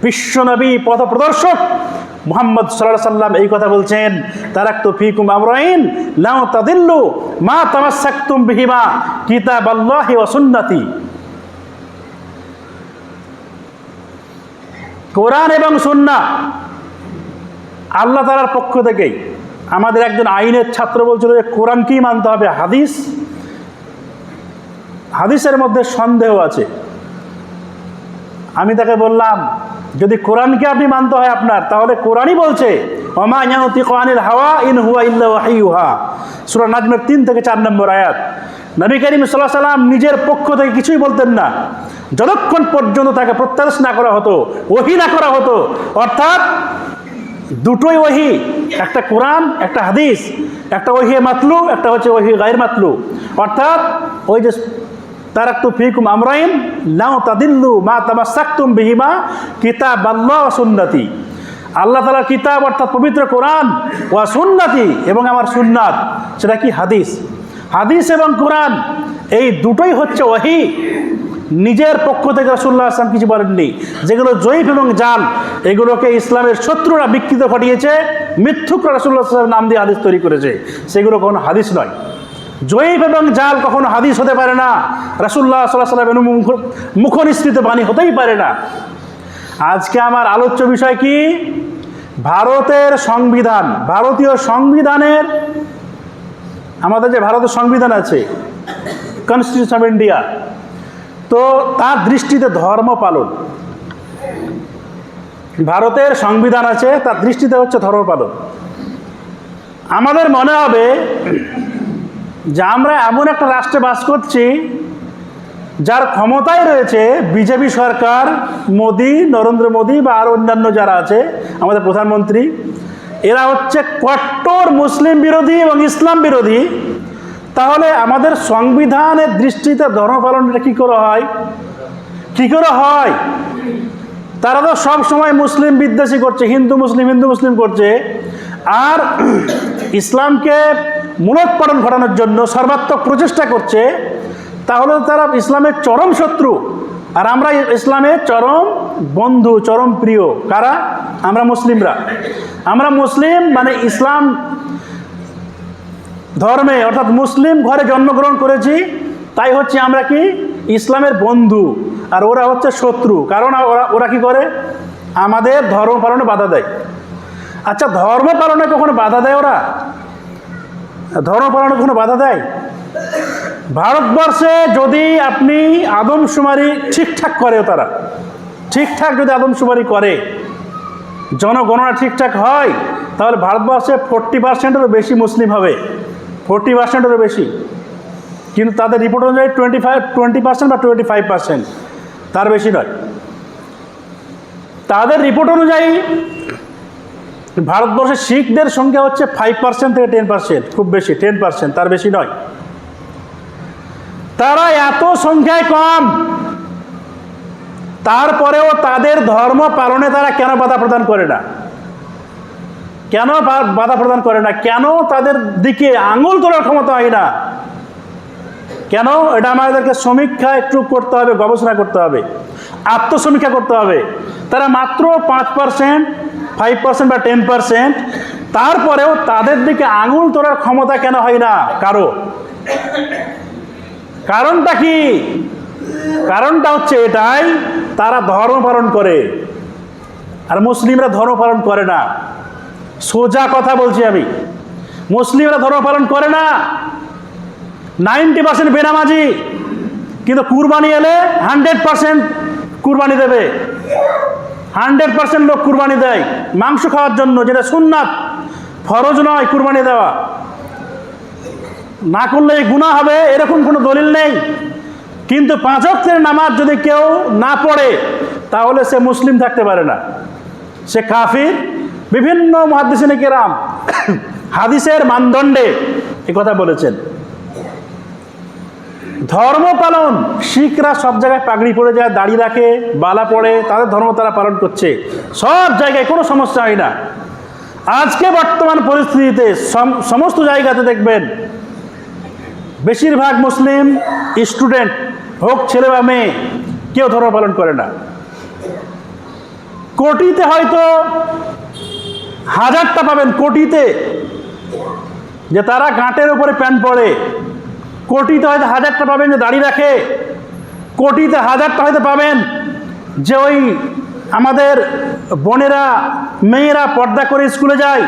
বিশ্বনবী পথ প্রদর্শক মুহাম্মদ সাল্লাল্লাহু আলাইহি সাল্লাম এই কথা বলছেন, তারাকতু ফীকুম আমরাইন লা তাদিল্লু মা তামাসসাকতুম বিহিমা কিতাবাল্লাহি ওয়া সুন্নতি। কোরআন এবং সুন্নাহ আল্লাহ তাআলার পক্ষ থেকেই। আমাদের একজন আইনের ছাত্র বলছিল যে কোরআনকেই মানতে হবে, হাদিসের মধ্যে সন্দেহ আছে। আমি তাকে বললাম, যদি কোরআনকে আপনি মানতে হয় আপনার, তাহলে কোরআনই বলছে ওমা ইয়ানতিকু আনিল হাওয়া ইন হুয়া ইল্লা ওয়াহিয়ুহা, সূরা নাজমের 3 থেকে 4 নম্বর আয়াত। নবী করিম সাল্লাল্লাহু আলাইহি সাল্লাম নিজের পক্ষ থেকে কিছুই বলতেন না যতক্ষণ পর্যন্ত তাকে প্রত্যাদেশ না করা হতো, ওহী না করা হতো। অর্থাৎ দুটোই ওহী, একটা কোরআন একটা হাদিস, একটা ওহী মাতলু, একটা হচ্ছে ওহী গায়র মাতলু। অর্থাৎ ওই যে তারাকতু ফীকুম আমরাইন লা তাদিল্লু মা তামাসসাকতুম বিহিমা কিতাবাল্লাহ ওয়া সুন্নতি। আল্লাহ তাআলার কিতাব অর্থাৎ পবিত্র কোরআন, ওয়া সুন্নতি এবং আমার সুন্নাত, সেটা কি হাদিস। হাদিস এবং কোরআন এই দুটোই হচ্ছে ওহী। নিজের পক্ষ থেকে রাসূলুল্লাহ সাল্লাল্লাহু আলাইহি ওয়াসাল্লাম কিছু বলেননি। যেগুলো জয়ীফ এবং জাল, এগুলোকে ইসলামের শত্রুরা বিকৃত ঘটিয়েছে, মিথ্যুকরা রাসূলুল্লাহ সাল্লাল্লাহু আলাইহি ওয়াসাল্লাম নাম দিয়ে হাদিস তৈরি করেছে, সেগুলো কোনো হাদিস নয়। জয়ীফ এবং জাল কখনো হাদিস হতে পারে না, রাসূলুল্লাহ সাল্লাল্লাহু আলাইহি ওয়াসাল্লামের মুখনিসৃত বাণী হতেই পারে না। আজকে আমার আলোচ্য বিষয় কি? ভারতের সংবিধান। ভারতীয় সংবিধানের, আমাদের যে ভারতের সংবিধান আছে, কনস্টিটিউশন অফ ইন্ডিয়া, তো তার দৃষ্টিতে ধর্ম পালন, ভারতের সংবিধান আছে, তার দৃষ্টিতে হচ্ছে ধর্ম পালন। আমাদের মনে হবে যে আমরা এমন একটা রাষ্ট্রে বাস করছি যার ক্ষমতায় রয়েছে বিজেপি সরকার, মোদি, নরেন্দ্র মোদি বা আর অন্যান্য যারা আছে, আমাদের প্রধানমন্ত্রী, এরা হচ্ছে কট্টর মুসলিম বিরোধী এবং ইসলাম বিরোধী। তাহলে আমাদের সংবিধানের দৃষ্টিতে ধর্ম পালনটা কী করে হয়? কী করে হয়? তারা তো সব সময় মুসলিম বিদ্বেষী করছে, হিন্দু মুসলিম করছে, আর ইসলামকে মূলোৎপাটন ঘটানোর জন্য সর্বাত্মক প্রচেষ্টা করছে। তাহলে তারা ইসলামের চরম শত্রু, আর আমরা ইসলামের চরম বন্ধু, চরম প্রিয়। কারা? আমরা মুসলিমরা। আমরা মুসলিম মানে ইসলাম ধর্মে অর্থাৎ মুসলিম ঘরে জন্মগ্রহণ করেছি, তাই হচ্ছে আমরা কি ইসলামের বন্ধু, আর ওরা হচ্ছে শত্রু। কারণ ওরা কি করে? আমাদের ধর্ম পালনে বাধা দেয়। আচ্ছা, ধর্ম পালনে কখনো বাধা দেয় ওরা? ধর্ম পালনে কখনো বাধা দেয়? ভারতবর্ষে যদি আপনি আদমশুমারি ঠিকঠাক করে, তারা ঠিকঠাক যদি আদমশুমারি করে, জনগণনা ঠিকঠাক হয়, তাহলে ভারতবর্ষে 40%-এরও বেশি মুসলিম হবে, 40%-এরও বেশি। কিন্তু তাদের রিপোর্ট অনুযায়ী 20% বা 25%, তার বেশি নয়। তাদের রিপোর্ট অনুযায়ী ভারতবর্ষে শিখদের সংখ্যা হচ্ছে 5% থেকে 10%, খুব বেশি 10%, তার বেশি নয়। তারা এত সংখ্যায় কম, তারপরেও তাদের ধর্ম পালনে তারা কেন বাধা প্রদান করে না? কেন বাধা প্রদান করে না? কেন তাদের দিকে আঙুল তোলার ক্ষমতা হয় না? কেন? এটা আমাদেরকে সমীক্ষা একটু করতে হবে, গবেষণা করতে হবে, আত্মসমীক্ষা করতে হবে। তারা মাত্র 5%, 5% বা 10%, তারপরেও তাদের দিকে আঙুল তোলার ক্ষমতা কেন হয় না কারো? কারণটা কি? কারণটা হচ্ছে এটাই, তারা ধর্ম পালন করে আর মুসলিমরা ধর্ম পালন করে না। সোজা কথা বলছি আমি, মুসলিমরা ধর্ম পালন করে না। 90% বেনামাজি, কিন্তু কুরবানি এলে 100% কুরবানি দেবে। 100% লোক কুরবানি দেয় মাংস খাওয়ার জন্য, যেটা সুন্নাত, ফরজ নয় কুরবানি দেওয়া। না করলে গুনাহ হবে এরকম কোনো দলিল নেই। কিন্তু 5 ওয়াক্তের নামাজ যদি কেউ না পড়ে, তাহলে সে মুসলিম থাকতে পারে না, সে কাফির। বিভিন্ন মুহাদ্দিসিনে কেরাম হাদিসের মানদণ্ডে এই কথা বলেছেন। ধর্ম পালন, শিখরা সব জায়গায় পাগড়ি পরে যায়, দাড়ি রাখে, বালা পড়ে, তাদের ধর্ম তারা পালন করছে সব জায়গায়, কোনো সমস্যা হয় না। আজকে বর্তমান পরিস্থিতিতে সমস্ত জায়গাতে দেখবেন বেশিরভাগ মুসলিম স্টুডেন্ট হোক ছেলে বা মেয়ে, কেউ ধর্ম পালন করে না। কোটিতে হয়তো হাজারটা পাবেন, কোটিতে, যে তারা গাঁটের উপরে প্যান্ট পরে। কোটিতে হয়তো হাজারটা পাবেন যে দাড়ি রাখে। কোটিতে হাজারটা হয়তো পাবেন যে ওই আমাদের বোনেরা, মেয়েরা পর্দা করে স্কুলে যায়।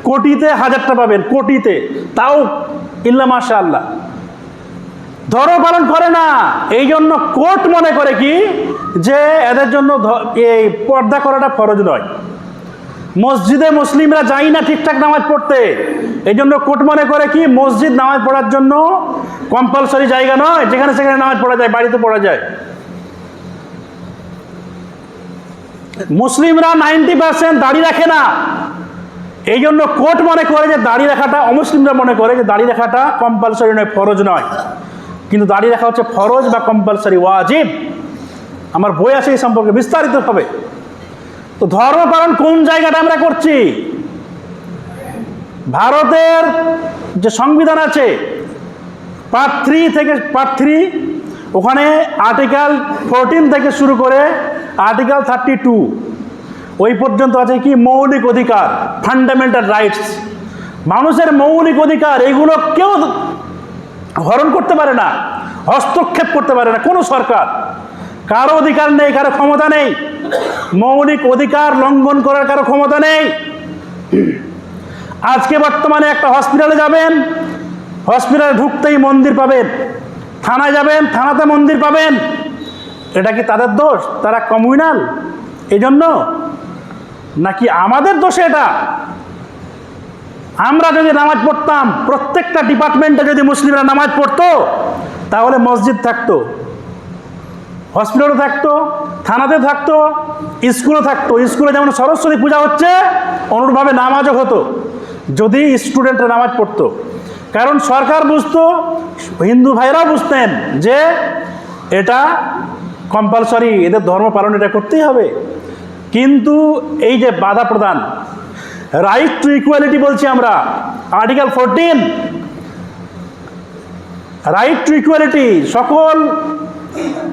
কোটিতে হাজারটা পাবেন, কোটিতে, তাও ইল্লা মাশাআল্লাহ ধর্ম পালন করে না। এই জন্য কোর্ট মনে করে কি যে এদের জন্য এই পর্দা করাটা ফরজ নয়। মসজিদে মুসলিমরা যায় না ঠিকঠাক নামাজ পড়তে, এই জন্য কোর্ট মনে করে কি মসজিদ নামাজ পড়ার জন্য কম্পালসরি জায়গা নয়, যেখানে সেখানে নামাজ পড়া যায়, বাড়িতে পড়া যায়। মুসলিমরা 90% দাড়ি রাখে না, এই জন্য কোর্ট মনে করে যে দাড়ি রাখাটা, অমুসলিমরা মনে করে যে দাড়ি রাখাটা কম্পালসরি নয়, ফরজ নয়। কিন্তু দাড়ি রাখা হচ্ছে ফরজ বা কম্পালসরি, ওয়াজিব। আমার বই আছে এই সম্পর্কে বিস্তারিত হবে। তো ধর্ম পালন কোন জায়গাটা আমরা করছি? ভারতের যে সংবিধান আছে পার্ট 3 থেকে পার্ট 3, ওখানে আর্টিকেল 14 থেকে শুরু করে আর্টিকেল 32 ওই পর্যন্ত আছে কি মৌলিক অধিকার, ফান্ডামেন্টাল রাইটস, মানুষের মৌলিক অধিকার। এইগুলো কেউ হরণ করতে পারে না, হস্তক্ষেপ করতে পারে না কোনো সরকার। কারো অধিকার নেই, কারো ক্ষমতা নেই, মৌলিক অধিকার লঙ্ঘন করার কারো ক্ষমতা নেই। আজকে বর্তমানে একটা হসপিটালে যাবেন, হসপিটালে ঢুকতেই মন্দির পাবেন, থানায় যাবেন, থানাতে মন্দির পাবেন। এটা কি তাদের দোষ? তারা কমিউনাল এই জন্য, নাকি আমাদের দোষে এটা? আমরা যদি নামাজ পড়তাম, প্রত্যেকটা ডিপার্টমেন্টে যদি মুসলিমরা নামাজ পড়তো, তাহলে মসজিদ থাকতো, হসপিটালও থাকতো, থানাতে থাকতো, স্কুলও থাকতো। স্কুলে যেমন সরস্বতী পূজা হচ্ছে, অনুরূপভাবে নামাজও হতো যদি স্টুডেন্টরা নামাজ পড়তো। কারণ সরকার বুঝতো, হিন্দু ভাইরাও বুঝতেন যে এটা কম্পালসরি, এদের ধর্ম পালন এটা করতেই হবে। কিন্তু এই যে বাধা প্রদান, রাইট টু ইকুয়ালিটি বলছি আমরা, আর্টিকেল 14, রাইট টু ইকুয়ালিটি, সকল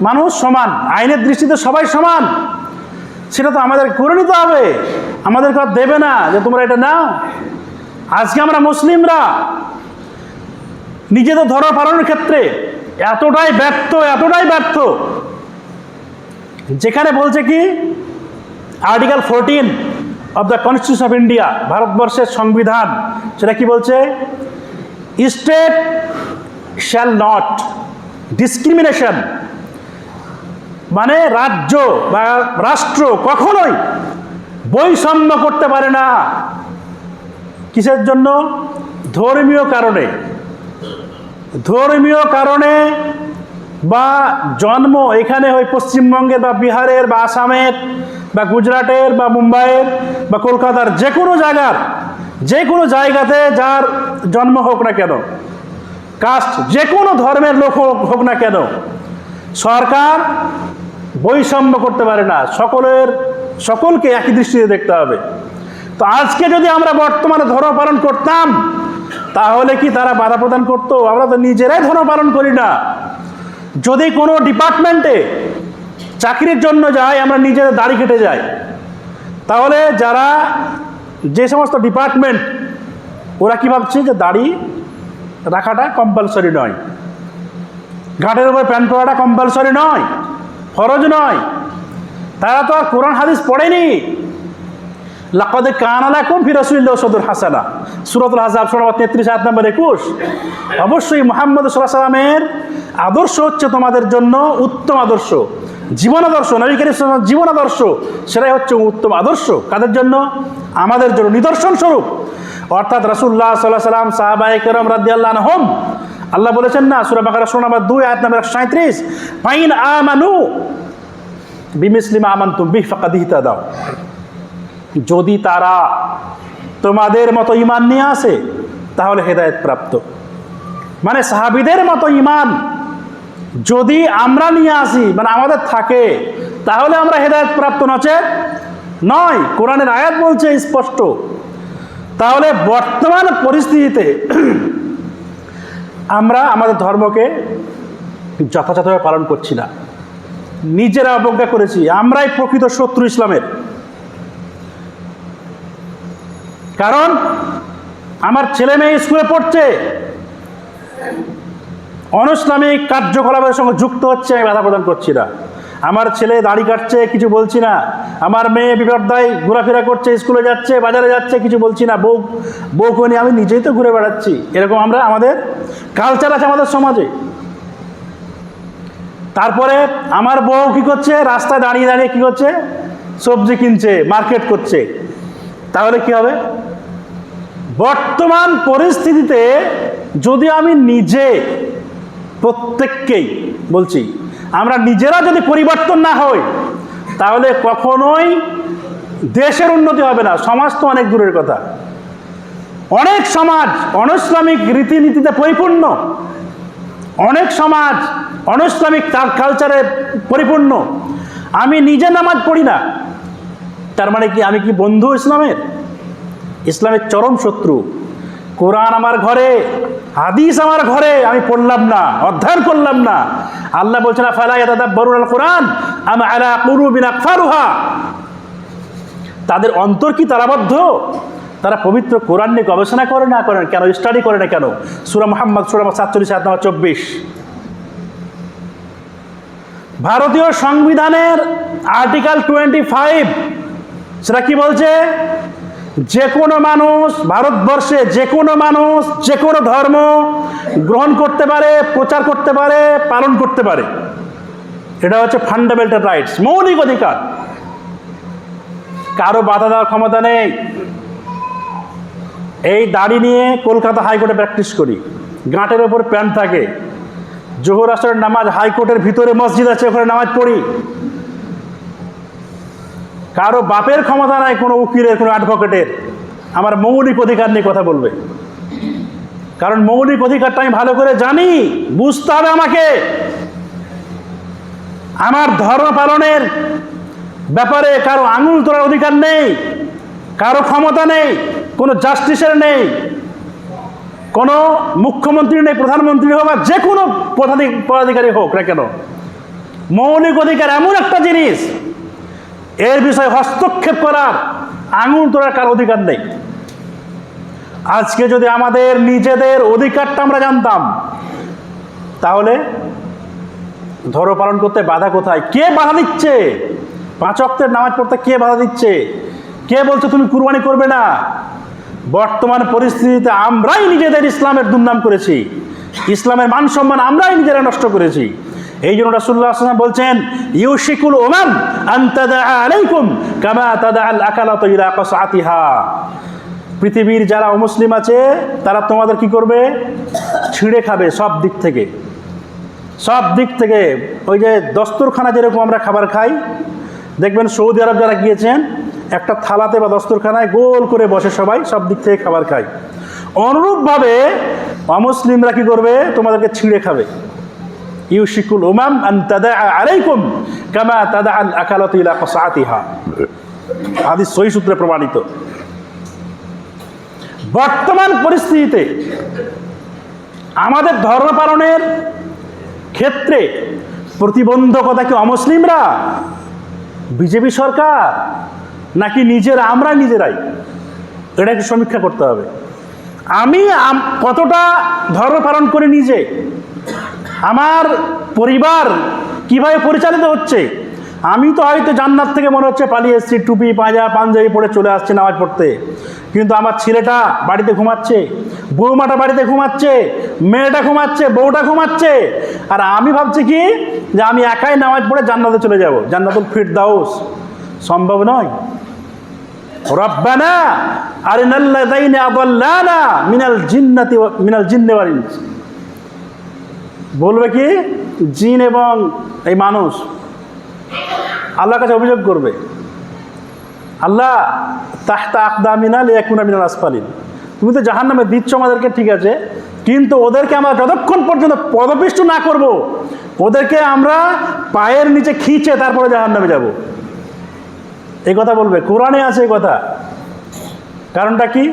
মানুষ সমান, আইনের দৃষ্টিতে সবাই সমান, সেটা তো আমাদের করে নিতে হবে। আমাদের কথা দেবে না যে তোমরা এটা নাও। আজকে আমরা মুসলিমরা নিজেদের ধর্ম পালনের ক্ষেত্রে এতটাই ব্যর্থ, যেখানে বলছে কি article 14 of the constitution of India, ভারতবর্ষের সংবিধান, সেটা কি বলছে? স্টেট শ্যাল নট ডিসক্রিমিনেশন, মানে রাজ্য বা রাষ্ট্র কখনোই বৈষম্য করতে পারে না। কিসের জন্য? ধর্মীয় কারণে বা জন্ম এখানে হয় পশ্চিমবঙ্গের বা বিহারের বা আসামের বা গুজরাটের বা মুম্বাইয়ের বা কলকাতার যে কোনো জায়গাতে যার জন্ম হোক না কেন, কাস্ট যে কোনো ধর্মের লোক হোক না কেন, সরকার বৈষম্য করতে পারে না, সকলকে একই দৃষ্টিতে দেখতে হবে। তো আজকে যদি আমরা বর্তমানে ধর্ম পালন করতাম, তাহলে কি তারা বাধা প্রদান করতো? আমরা তো নিজেরাই ধর্ম পালন করি না। যদি কোনো ডিপার্টমেন্টে চাকরির জন্য যাই, আমরা নিজেদের দাড়ি কেটে যাই, তাহলে যে সমস্ত ডিপার্টমেন্ট, ওরা কি ভাবছে যে দাড়ি রাখাটা কম্পালসরি নয়, ঘাটের উপর প্যান্ট পরাটা কম্পালসরি নয়, ফরজ নয়। তারা তো আর কোরআন হাদিস পড়েনি। লাকাদ কানা লাকুম ফি রাসূলিল্লাহি উসওয়াতুন হাসানাহ, সূরাতুল আহজাব সূরা 33 আয়াত নম্বর 21। অবশ্যই মুহাম্মদ সাল্লাল্লাহু আলাইহি ওয়াসাল্লামের আদর্শ হচ্ছে তোমাদের জন্য উত্তম আদর্শ, জীবন আদর্শ, নবী কারীম সাল্লাল্লাহু আলাইহি ওয়াসাল্লাম জীবন আদর্শ, সেটাই হচ্ছে উত্তম আদর্শ। কাদের জন্য? আমাদের জন্য, নিদর্শন স্বরূপ। অর্থাৎ রাসূলুল্লাহ সাল্লাল্লাহু আলাইহি ওয়াসাল্লাম, সাহাবায়ে কেরাম রাদিয়াল্লাহু আনহুম, আল্লাহ বলেছেন না সূরা বাকারা সূরা নম্বর 2 আয়াত নম্বর 137, ফাইন আমানু বিমিসলি মা আমানতুম বিহি ফাকাদ ইহতাদাও, যদি তারা তোমাদের মতো ঈমান নিয়ে আসে তাহলে হেদায়েত প্রাপ্ত। মানে সাহাবীদের মতো ঈমান যদি আমরা নিয়ে আসি, মানে আমাদের থাকে, তাহলে আমরা হেদায়েত প্রাপ্ত, নচেত নয়। কোরআনের আয়াত বলছে স্পষ্ট। তাহলে বর্তমান পরিস্থিতিতে আমরা আমাদের ধর্মকে যথাযথভাবে পালন করছি না, নিজেরা অবজ্ঞা করেছি। আমরাই প্রকৃত শত্রু ইসলামের। কারণ আমার ছেলে মেয়ে স্কুলে পড়ছে, অনৈসলামিক কার্যকলাপের সঙ্গে যুক্ত হচ্ছে, আমি বাধা প্রদান করছি না। আমার ছেলে দাড়ি কাটছে, কিছু বলছি না। আমার মেয়ে বিপর্যয় ঘোরাফেরা করছে, স্কুলে যাচ্ছে, বাজারে যাচ্ছে, কিছু বলছি না। বউকে নিয়ে আমি নিজেই তো ঘুরে বেড়াচ্ছি। এরকম আমাদের কালচার আছে আমাদের সমাজে। তারপরে আমার বউ কি করছে, রাস্তায় দাঁড়িয়ে দাঁড়িয়ে কি করছে, সবজি কিনছে, মার্কেট করছে। তাহলে কি হবে? বর্তমান পরিস্থিতিতে যদি আমি নিজে, প্রত্যেককেই বলছি, আমরা নিজেরা যদি পরিবর্তন না হই, তাহলে কখনোই দেশের উন্নতি হবে না। সমাজ তো অনেক দূরের কথা। অনেক সমাজ অনৈসলামিক রীতিনীতিতে পরিপূর্ণ, অনেক সমাজ অনৈসলামিক কালচারে পরিপূর্ণ। আমি নিজে নামাজ পড়ি না, তার মানে কি আমি কি বন্ধু ইসলামের? ইসলামের চরম শত্রু। কোরআন আমার ঘরে, হাদিস আমার ঘরে, আমি পড়লাম না, অধ্যয়ন করলাম না। আল্লাহ বলছেন ফালা ইয়াতাদাব্বারুনাল কোরআন আম আলা কুলুবিন আকফারুহা। তাদের অন্তর কি তালাবদ্ধ? তারা পবিত্র কোরআন নিয়ে গবেষণা করে না করেন কেন? স্টাডি করে না কেন? সূরা মুহাম্মদ সূরা 47 আয়াত নম্বর 24। ভারতীয় সংবিধানের আর্টিকেল 25 সেটা কি বলছে? যে কোনো মানুষ, ভারতবর্ষে যে কোনো মানুষ যে কোনো ধর্ম গ্রহণ করতে পারে, প্রচার করতে পারে, পালন করতে পারে। এটা হচ্ছে ফান্ডামেন্টাল রাইটস, মৌলিক অধিকার। কারো বাধা দেওয়ার ক্ষমতা নেই। এই দাড়ি নিয়ে কলকাতা হাইকোর্টে প্র্যাকটিস করি, গাঁটের ওপর প্যান্ট থাকে, জোহর আসরের নামাজ হাইকোর্টের ভিতরে মসজিদ আছে, ওখানে নামাজ পড়ি। কারো বাপের ক্ষমতা নাই কোনো উকিলের, কোনো অ্যাডভোকেটের আমার মৌলিক অধিকার নিয়ে কথা বলবে। কারণ মৌলিক অধিকারটা আমি ভালো করে জানি, বুঝতে হবে আমাকে। আমার ধর্ম পালনের ব্যাপারে কারো আঙুল তোলার অধিকার নেই, কারো ক্ষমতা নেই, কোনো জাস্টিসের নেই, কোনো মুখ্যমন্ত্রী নেই, প্রধানমন্ত্রী হোক বা যে কোনো পদাধিকারী হোক না কেন। মৌলিক অধিকার এমন একটা জিনিস, এর বিষয়ে হস্তক্ষেপ করার, আঙুল তোলার কার অধিকার নেই। আজকে যদি আমাদের নিজেদের অধিকারটা আমরা জানতাম, তাহলে ধর্ম পালন করতে বাধা কোথায়? কে বাধা দিচ্ছে? 5 ওয়াক্তের নামাজ পড়তে কে বাধা দিচ্ছে? কে বলছে তুমি কুরবানি করবে না? বর্তমান পরিস্থিতিতে আমরাই নিজেদের ইসলামের দুর্নাম করেছি, ইসলামের মান সম্মান আমরাই নিজেরা নষ্ট করেছি। এই জন্য রাসূলুল্লাহ সাল্লাল্লাহু আলাইহি ওয়াসাল্লাম বলছেন ইউশিকুল উমাম আন তাদা আলাইকুম কামা তাদা আল আকালাতু ইলা কাসআতিহা। পৃথিবীর যারা অমুসলিম আছে তারা তোমাদের কি করবে? ছিঁড়ে খাবে সব দিক থেকে, সব দিক থেকে। ওই যে দস্তরখানা যেরকম আমরা খাবার খাই, দেখবেন সৌদি আরব যারা গিয়েছেন একটা থালাতে বা দস্তরখানায় গোল করে বসে সবাই, সব দিক থেকে খাবার খায়। অনুরূপভাবে অমুসলিমরা কি করবে? তোমাদেরকে ছিঁড়ে খাবে। ইউশিকুল উমাম আন তাদা আলাইকুম কামা তাদা আল আকালাতু ইলা কাসআতিহা। হাদিস সহিহ সূত্রে প্রমাণিত। বর্তমান পরিস্থিতিতে আমাদের ধর্ম পালনের ক্ষেত্রে প্রতিবন্ধকতা কি অমুসলিমরা, বিজেপি সরকার, নাকি আমরা নিজেরাই? এটাকে সমীক্ষা করতে হবে। আমি কতটা ধর্ম পালন করি নিজে, আমার পরিবার কিভাবে পরিচালিত হচ্ছে। আমি তো হয়তো জান্নাত থেকে মনে হচ্ছে পালিয়ে এসেছি, টুপি পাঁজা পাঞ্জাবি পরে চলে আসছে নামাজ পড়তে, কিন্তু আমার ছেলেটা বাড়িতে ঘুমাচ্ছে, বৌমাটা বাড়িতে ঘুমাচ্ছে, মেয়েটা ঘুমাচ্ছে, বউটা ঘুমাচ্ছে, আর আমি ভাবছি কি যে আমি একাই নামাজ পড়ে জান্নাতে চলে যাব, জান্নাতুল ফিরদাউস। সম্ভব নয়। রব্বানা আরিনাল্লাযাইনা আযাল্লানা মিনাল জিন্নি ওয়াল ইনস। বলবে কি? জিন এবং এই মানুষ আল্লাহর কাছে অভিযোগ করবে, আল্লাহ তাহতা আকদামিনা লিয়াকুনা মিনাল আসফালিন। তুমি তো জাহান্নামে দিচ্ছ আমাদেরকে, ঠিক আছে, কিন্তু ওদেরকে আমরা যতক্ষণ পর্যন্ত পদপিষ্ট না করব, ওদেরকে আমরা পায়ের নিচে খিঁচে তারপরে জাহান্নামে যাব। এই কথা বলবে, কোরআনে আছে এই কথা। কারণটা কি?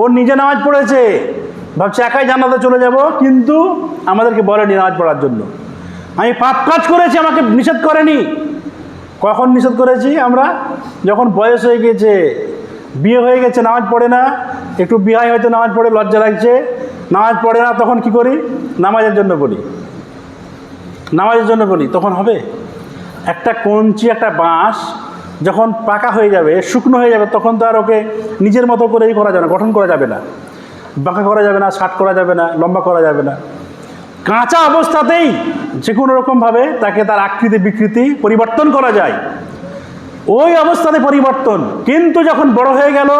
ও নিজে নামাজ পড়েছে, ভাবছে একাই জান্নাতে চলে যাব, কিন্তু আমাদেরকে বলেনি নামাজ পড়ার জন্য। আমি পাপ কাজ করেছি, আমাকে নিষেধ করেনি। কখন নিষেধ করেছি আমরা? যখন বয়স হয়ে গিয়েছে, বিয়ে হয়ে গেছে, নামাজ পড়ে না, একটু বিয়ে হয়তো নামাজ পড়ে লজ্জা লাগছে, নামাজ পড়ে না, তখন কি করি? নামাজের জন্য বলি, নামাজের জন্য বলি, তখন হবে? একটা কঞ্চি, একটা বাঁশ যখন পাকা হয়ে যাবে, শুকনো হয়ে যাবে, তখন তো আর ওকে নিজের মতো করেই করা যাবে না, গঠন করা যাবে না, বাঁকা করা যাবে না, শার্ট করা যাবে না, লম্বা করা যাবে না। কাঁচা অবস্থাতেই যে কোনো রকমভাবে তাকে তার আকৃতি বিকৃতি পরিবর্তন করা যায়, ওই অবস্থাতে পরিবর্তন। কিন্তু যখন বড় হয়ে গেল,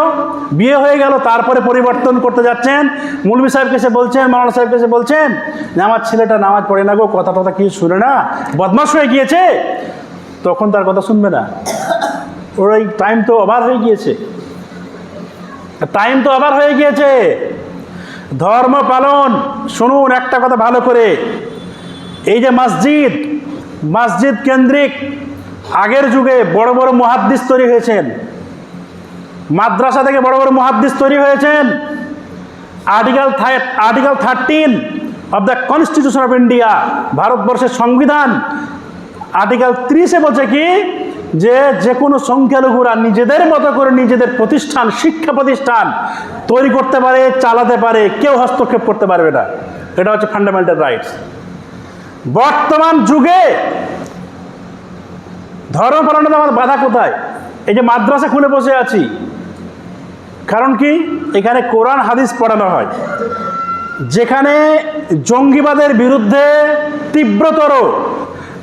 বিয়ে হয়ে গেল, তারপরে পরিবর্তন করতে যাচ্ছেন, মৌলভী সাহেবকে এসে বলছেন, মাওলানা সাহেবকে এসে বলছেন যে আমার ছেলেটা নামাজ পড়ে না গো, কথা টথা কিছু শুনে না, বদমাশ হয়ে গিয়েছে, তখন তার কথা শুনবে না। ওর এই টাইম তো ওভার হয়ে গিয়েছে, টাইম তো ওভার হয়ে গিয়েছে। ধর্ম পালন, শুনুন একটা কথা ভালো করে, এই যে মসজিদ, মসজিদ কেন্দ্রিক আগের যুগে বড় বড় মুহাদ্দিস তৈরি হয়েছেন, মাদ্রাসা থেকে বড় বড় মুহাদ্দিস তৈরি হয়েছেন। Article 13 of the constitution of India, ভারতবর্ষের সংবিধান, আর্টিকেল 30-এ বলছে কি, যে কোনো সংখ্যালঘুরা নিজেদের মতো করে নিজেদের প্রতিষ্ঠান, শিক্ষা প্রতিষ্ঠান তৈরি করতে পারে, চালাতে পারে, কেউ হস্তক্ষেপ করতে পারবে না। এটা হচ্ছে ফান্ডামেন্টাল রাইটস। বর্তমান যুগে ধর্ম পালনে আমার বাধা কোথায়? এই যে মাদ্রাসা খুলে বসে আছি, কারণ কি? এখানে কোরআন হাদিস পড়ানো হয়, যেখানে জঙ্গিবাদের বিরুদ্ধে তীব্রতর,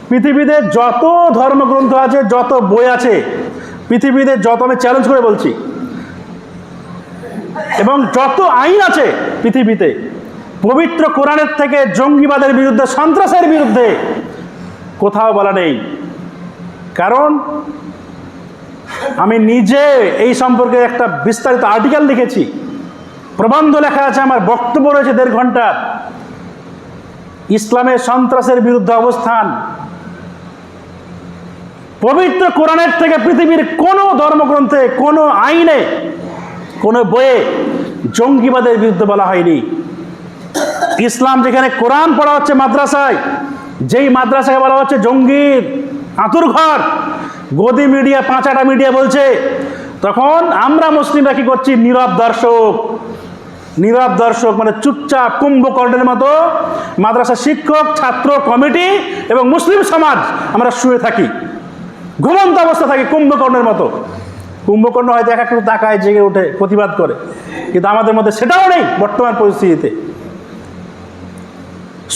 পৃথিবীতে যত ধর্মগ্রন্থ আছে, যত বই আছে, পৃথিবীতে যত, আমি চ্যালেঞ্জ করে বলছি, এবং যত আইন আছে পৃথিবীতে, পবিত্র কোরআনের থেকে জঙ্গিবাদের বিরুদ্ধে, সন্ত্রাসের বিরুদ্ধে কোথাও বলা নেই। কারণ আমি নিজে এই সম্পর্কে একটা বিস্তারিত আর্টিকেল লিখেছি, প্রবন্ধ লেখা আছে, আমার বক্তব্য রয়েছে 1.5 ঘন্টার, ইসলামের সন্ত্রাসের বিরুদ্ধে অবস্থান। পবিত্র কোরআনের থেকে পৃথিবীর কোনো ধর্মগ্রন্থে, কোনো আইনে, কোনো বইয়ে জঙ্গিবাদের বিরুদ্ধে বলা হয়নি। ইসলাম যেখানে কোরআন পড়া হচ্ছে মাদ্রাসায়, যেই মাদ্রাসায় বলা হচ্ছে জঙ্গির আঁতুরঘর, গদি মিডিয়া, 5 মিডিয়া বলছে, তখন আমরা মুসলিমরা কি করছি? নীরব দর্শক, নীরব দর্শক, মানে চুপচাপ কুম্ভকর্ণের মতো মাদ্রাসা শিক্ষক, ছাত্র কমিটি এবং মুসলিম সমাজ আমরা শুয়ে থাকি, ঘুমন্ত অবস্থা থাকি কুম্ভকর্ণের মতো। কুম্ভকর্ণ হয়তো এক একটু তাকায়, জেগে ওঠে, প্রতিবাদ করে, কিন্তু আমাদের মধ্যে সেটাও নেই বর্তমান পরিস্থিতিতে।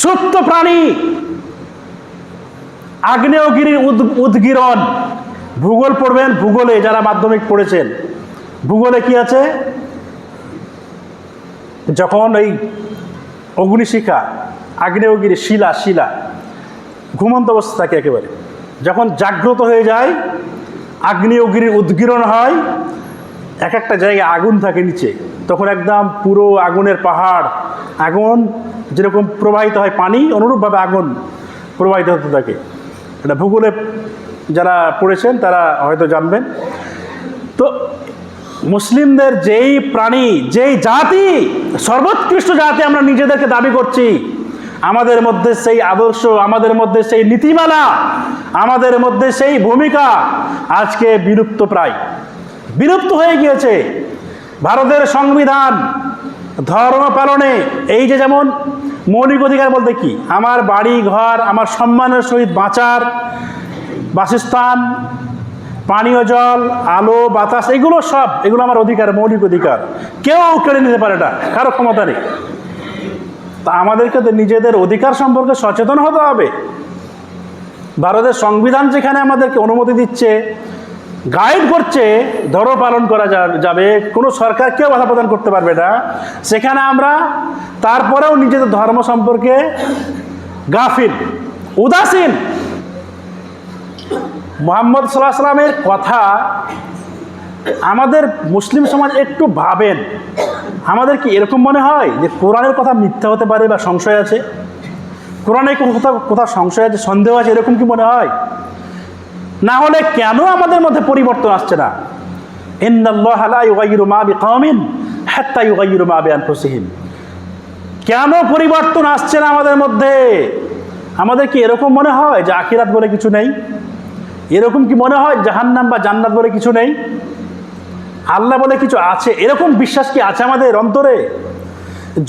সুপ্ত প্রাণী, আগ্নেয়গিরির উদগীরণ, ভূগোল পড়বেন, ভূগোলে যারা মাধ্যমিক পড়েছেন, ভূগোলে কি আছে? যখন এই অগ্নিশিখা, আগ্নেয়গিরি, শিলা ঘুমন্ত অবস্থা থাকে একেবারে, যখন জাগ্রত হয়ে যায়, আগ্নেয়গিরির উদগীরণ হয়, এক একটা জায়গায় আগুন থাকে নিচে, তখন একদম পুরো আগুনের পাহাড়, আগুন যেরকম প্রবাহিত হয় পানি, অনুরূপভাবে আগুন প্রবাহিত হতে থাকে। এটা ভূগোলে যারা পড়েছেন তারা হয়তো জানবেন। তো মুসলিমদের যেই প্রাণী, যেই জাতি, সর্বোৎকৃষ্ট জাতি আমরা নিজেদেরকে দাবি করছি, আমাদের মধ্যে সেই আদর্শ, আমাদের মধ্যে সেই নীতিমালা, আমাদের মধ্যে সেই ভূমিকা আজকে বিলুপ্ত, প্রায় বিলুপ্ত হয়ে গিয়েছে। ভারতের সংবিধান ধর্ম পালনে, এই যে যেমন মৌলিক অধিকার বলতে কি, আমার বাড়ি ঘর, আমার সম্মানের সহিত বাঁচার বাসস্থান, পানীয় জল, আলো বাতাস, এগুলো সব, এগুলো আমার অধিকার, মৌলিক অধিকার, কেউ কেড়ে নিতে পারে না, কারো ক্ষমতা নেই। তা আমাদেরকে তো নিজেদের অধিকার সম্পর্কে সচেতন হতে হবে। ভারতের সংবিধান যেখানে আমাদেরকে অনুমতি দিচ্ছে, গাইড করছে, ধর্ম পালন করা যাবে, কোনো সরকার কেউ বাধা প্রদান করতে পারবে না, সেখানে আমরা তারপরেও নিজেদের ধর্ম সম্পর্কে গাফিল, উদাসীন। মুহাম্মদ সাল্লাল্লাহু আলাইহি ওয়াসাল্লামের কথা আমাদের মুসলিম সমাজ একটু ভাবেন, আমাদের কি এরকম মনে হয় যে কোরআনের কথা মিথ্যা হতে পারে বা সংশয় আছে? কোরআনে কোথাও সংশয় আছে, সন্দেহ আছে, এরকম কি মনে হয়? না হলে কেন আমাদের মধ্যে পরিবর্তন আসছে না? ইন্নাল্লাহা লা ইউগাইয়িরু মা বিকাওমিন হাত্তা ইউগাইয়িরু মা বিআনফুসিহিম। কেন পরিবর্তন আসছে না আমাদের মধ্যে? আমাদের কি এরকম মনে হয় যে আখিরাত বলে কিছু নেই? এরকম কি মনে হয় জাহান্নাম বা জান্নাত বলে কিছু নেই? আল্লাহ বলে কিছু আছে, এরকম বিশ্বাস কি আছে আমাদের অন্তরে?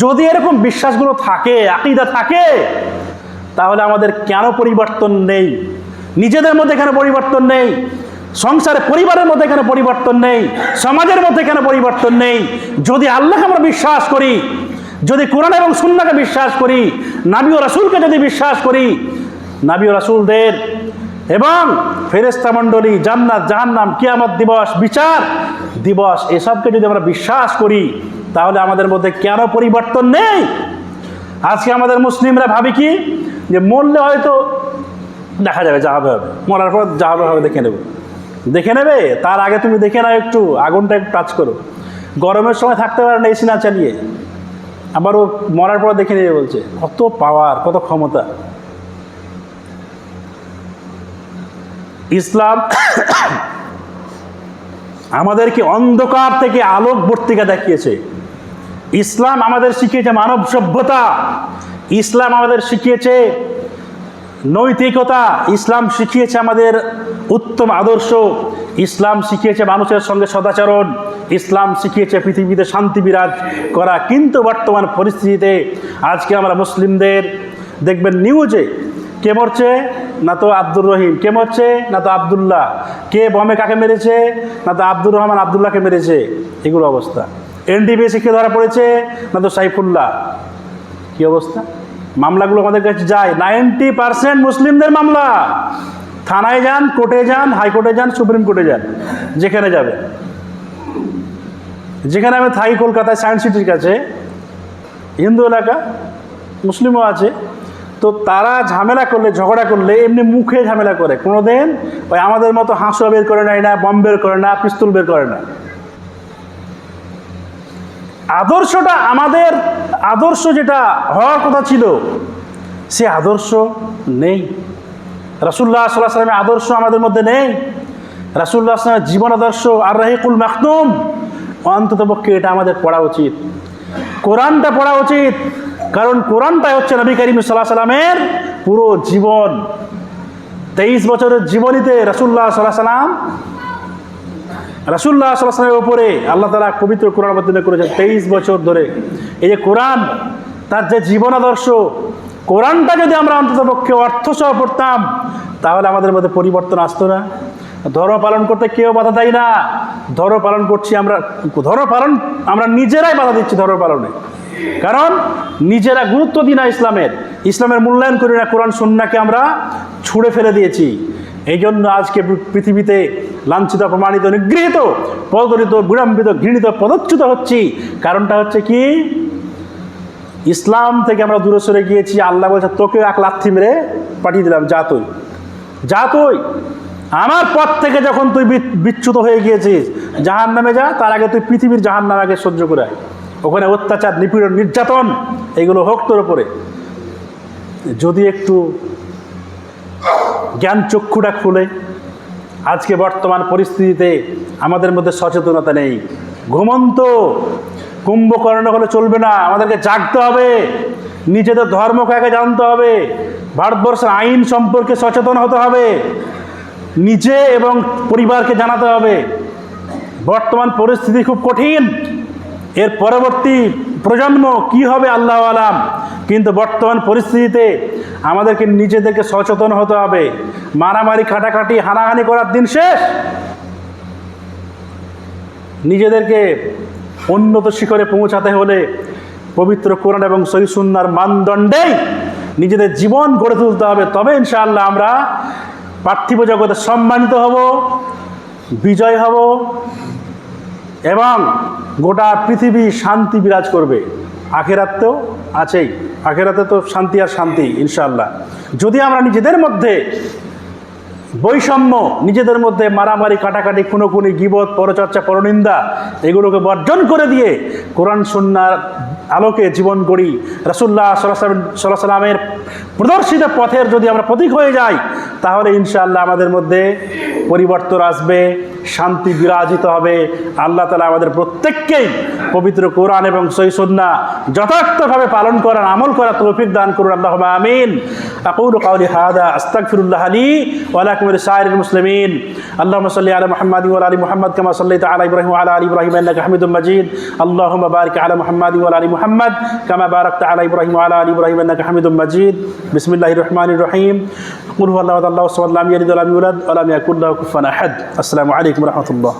যদি এরকম বিশ্বাসগুলো থাকে, আকীদা থাকে, তাহলে আমাদের কেন পরিবর্তন নেই? নিজেদের মধ্যে কেন পরিবর্তন নেই? সংসারে পরিবারের মধ্যে কেন পরিবর্তন নেই? সমাজের মধ্যে কেন পরিবর্তন নেই? যদি আল্লাহকে আমরা বিশ্বাস করি, যদি কোরআন এবং সুন্নাহকে বিশ্বাস করি, নবী ও রাসূলকে যদি বিশ্বাস করি, নবী ও রাসূলদের এবং ফেরেশতা মণ্ডলী, জান্নাত জাহান্নাম, কিয়ামত দিবস, বিচার দিবস, এসবকে যদি আমরা বিশ্বাস করি, তাহলে আমাদের মধ্যে কেন পরিবর্তন নেই? আজকে আমাদের মুসলিমরা ভাবি কি, যে মরলে হয়তো দেখা যাবে, যা হবে হবে, মরার পর যা হবে হবে, দেখে নেবে। তার আগে তুমি দেখে নাও, একটু আগুনটা একটু টাচ করো। গরমের সময় থাকতে পারে না এসি না চালিয়ে, আবার ও মরার পর দেখে নেবে বলছে। কত পাওয়ার, কত ক্ষমতা! ইসলাম আমাদেরকে অন্ধকার থেকে আলোকবর্তিকা দেখিয়েছে। ইসলাম আমাদের শিখিয়েছে মানব সভ্যতা, ইসলাম আমাদের শিখিয়েছে নৈতিকতা, ইসলাম শিখিয়েছে আমাদের উত্তম আদর্শ, ইসলাম শিখিয়েছে মানুষের সঙ্গে সদাচরণ, ইসলাম শিখিয়েছে পৃথিবীতে শান্তি বিরাজ করা। কিন্তু বর্তমান পরিস্থিতিতে আজকে আমরা মুসলিমদের দেখবেন নিউজে, কে মরছে না তো আব্দুর রহিম, কে মরছে না তো আবদুল্লাহ, কে বমে কাকে মেরেছে না তো আব্দুর রহমান আবদুল্লাহকে মেরেছে, এগুলো অবস্থা। এনডিপিএসে কে ধরা পড়েছে না তো সাইফুল্লাহ, কি অবস্থা! মামলাগুলো আমাদের কাছে যায়, 90% মুসলিমদের মামলা। থানায় যান, কোর্টে যান, হাইকোর্টে যান, সুপ্রিম কোর্টে যান, যেখানে যাবে। যেখানে আমি থাকি কলকাতায় সায়েন্স সিটির কাছে, হিন্দু এলাকা, মুসলিমও আছে, তো তারা ঝামেলা করলে, ঝগড়া করলে এমনি মুখে ঝামেলা করে, কোনোদিন ওই আমাদের মতো হাঁসুয়া বের করে নেয় না, বম বের করে না, পিস্তল বের করে না। আদর্শটা, আমাদের আদর্শ যেটা হওয়ার কথা ছিল, সে আদর্শ নেই। রাসূলুল্লাহ সাল্লাল্লাহু আলাইহি ওয়াসাল্লামের আদর্শ আমাদের মধ্যে নেই। রাসূলুল্লাহ সাল্লাল্লাহু আলাইহি ওয়াসাল্লামের জীবন আদর্শ আর রাহিকুল মাখতুম, অন্ততপক্ষে এটা আমাদের পড়া উচিত। কোরআনটা পড়া উচিত, কারণ কোরআনটাই হচ্ছে নবী করিম সাল্লাল্লাহু আলাইহি ওয়াসাল্লামের পুরো জীবন। 23 বছরের জীবনীতে রাসূলুল্লাহ সাল্লাল্লাহু আলাইহি ওয়াসাল্লামের উপরে আল্লাহ তাআলা পবিত্র কোরআন অবতীর্ণ করেছেন 23 বছর ধরে। এই যে কোরআন, তার যে জীবন আদর্শ, কোরআনটা যদি আমরা অন্ততপক্ষে অর্থসহ পড়তাম, তাহলে আমাদের মধ্যে পরিবর্তন আসতো না। ধর্ম পালন করতে কেউ বাধা দেয় না, ধর্ম পালন করছি আমরা, আমরা নিজেরাই বাধা দিচ্ছি ধর্ম পালনে। কারণ নিজেরা গুরুত্ব দিই না ইসলামের মূল্যায়ন করি না, কোরআন সুন্নাহকে আমরা ছুঁড়ে ফেলে দিয়েছি। এই জন্য আজকে পৃথিবীতে লাঞ্ছিত, অপমানিত, নিগৃহীত, পদদলিত, বিড়ম্বিত, ঘৃণিত, পদচ্যুত হচ্ছি। কারণটা হচ্ছে কি, ইসলাম থেকে আমরা দূরে সরে গিয়েছি। আল্লাহ বলছে, তোকেও এক লাথি মেরে পাঠিয়ে দিলাম, যা তুই আমার পথ থেকে যখন তুই বিচ্যুত হয়ে গিয়েছিস, জাহান্নামে যা, তার আগে তুই পৃথিবীর জাহান্নাম আগে সহ্য করে আয়। ওখানে অত্যাচার, নিপীড়ন, নির্যাতন এগুলো হোক তোর উপরে। যদি একটু জ্ঞান চক্ষুটা খুলে, আজকে বর্তমান পরিস্থিতিতে আমাদের মধ্যে সচেতনতা নেই। ঘুমন্ত কুম্ভকর্ণ হলে চলবে না, আমাদেরকে জাগতে হবে, নিজেদের ধর্মকে আগে জানতে হবে, ভারতবর্ষের আইন সম্পর্কে সচেতন হতে হবে, নিজে এবং পরিবারকে জানাতে হবে। বর্তমান পরিস্থিতি খুব কঠিন, এর পরবর্তী প্রজন্ম কি হবে আল্লাহু আলাম, কিন্তু বর্তমান পরিস্থিতিতে আমাদেরকে নিজেদেরকে সচেতন হতে হবে। মারামারি, কাটাকাটি, হানাহানি করার দিন শেষ। নিজেদেরকে উন্নত শিখরে পৌঁছাতে হলে পবিত্র কোরআন এবং সহিহ সুন্নাহর মানদণ্ডেই নিজেদের জীবন গড়ে তুলতে হবে। তবে ইনশাআল্লাহ আমরা পার্থিব জগতে সম্মানিত হব, বিজয় হব এবং গোটা পৃথিবী শান্তি বিরাজ করবে। আখেরাতেও আছেই, আখেরাতে তো শান্তি আর শান্তি ইনশাআল্লাহ। যদি আমরা নিজেদের মধ্যে বৈষম্য, নিজেদের মধ্যে মারামারি, কাটাকাটি, খুনোখুনি, গীবত, পরচর্চা, পরনিন্দা এগুলোকে বর্জন করে দিয়ে কোরআন সুন্নাহর আলোকে জীবন গড়ি, রাসূলুল্লাহ সাল্লাল্লাহু আলাইহি ওয়াসাল্লামের প্রদর্শিত পথের যদি আমরা প্রতীক হয়ে যাই, তাহলে ইনশাআল্লাহ আমাদের মধ্যে পরিবর্তন আসবে, শান্তি বিরাজিত হবে। আল্লাহ তাআলা আমাদের প্রত্যেককেই পবিত্র কোরআন এবং সহিহ সুন্নাহ যথার্থভাবে পালন করার, আমল করার তৌফিক দান করুন। আল্লাহুম্মা আমিন। আকুলু কাওলি হাযা আস্তাগফিরুল্লাহ লি ওয়া লাকুম ওয়া লিসাইরিল মুসলিমিন। আল্লাহুম্মা সাল্লি আলা মুহাম্মাদিন ওয়া আলা আলি মুহাম্মাদ কামা সাল্লাইতা আলা ইব্রাহিম ওয়া আলা আলি ইব্রাহিম ইন্নাকা হামিদুম মাজিদ। আল্লাহুম্মা বারিক আলা মুহাম্মাদিন ওয়া আলা আলি মুহাম্মাদ কামা বারাকতা আলা ইব্রাহিম ওয়া আলা আলি ইব্রাহিম ইন্নাকা হামিদুম মাজিদ। বিসমিল্লাহির রহমানির রহিম। কুল হুয়াল্লাহু আহাদ আল্লাহুস সামাদ লাম ইয়ালিদ ওয়া লাম ইউলাদ ওয়া লাম ইয়াকুল লাহু কুফুয়ান আহাদ। আসসালামু আলাইকুম ওয়া রাহমাতুল্লাহ।